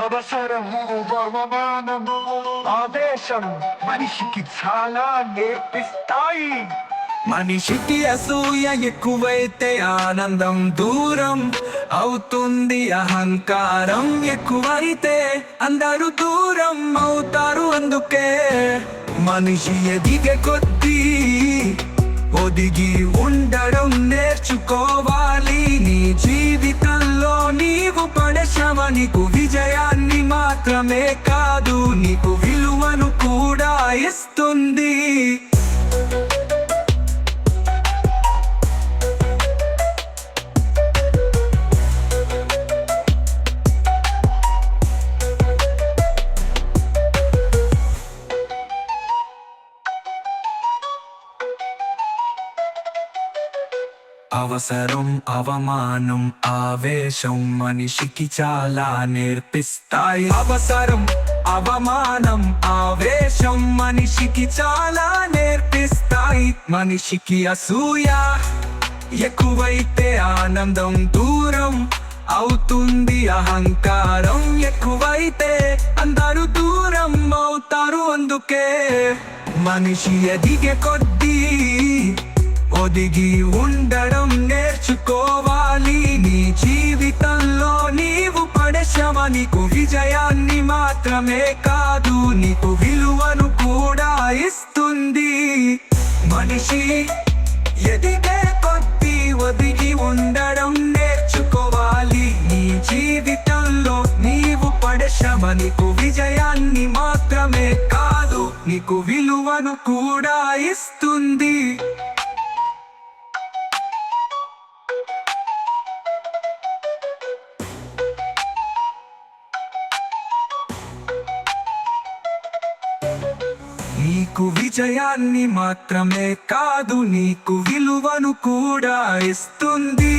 అవసరము అవమానము ఆవేశం మనిషికి చాలా నేర్పిస్తాయి. మనిషికి అసూయ ఎక్కువైతే ఆనందం దూరం అవుతుంది. అహంకారం ఎక్కువైతే అందరూ దూరం అవుతారు. అందుకే మనిషి ఎదిగే కొద్దీ ఒదిగి ఉండడం నేర్చుకోవాలి. నీ జీవితంలో నీవు పడే శ్రమ నీకు విజయాన్ని మాత్రమే కాదు, నీకు విలువను కూడా ఇస్తుంది. అవసరం అవమానం ఆవేశం మనిషికి చాలా నేర్పిస్తాయి. అవసరం అవమానం ఆవేశం మనిషికి చాలా నేర్పిస్తాయి. మనిషికి అసూయ ఎక్కువైతే ఆనందం దూరం అవుతుంది. అహంకారం ఎక్కువైతే అందరూ దూరం అవుతారు. అందుకే మనిషి ఎదిగే కొద్దీ ఒదిగి ఉండడం నేర్చుకోవాలి. నీ జీవితంలో నీవు పడే శ్రమ నీకు విజయాన్ని మాత్రమే కాదు, నీకు విలువను కూడా ఇస్తుంది. మనిషి ఎదిగే కొద్దీ ఒదిగి ఉండడం నేర్చుకోవాలి. నీ జీవితంలో నీవు పడే శ్రమ నీకు విజయాన్ని మాత్రమే కాదు, నీకు విలువను కూడా ఇస్తుంది. నీకు విజయాన్ని మాత్రమే కాదు, నీకు విలువను కూడా ఇస్తుంది.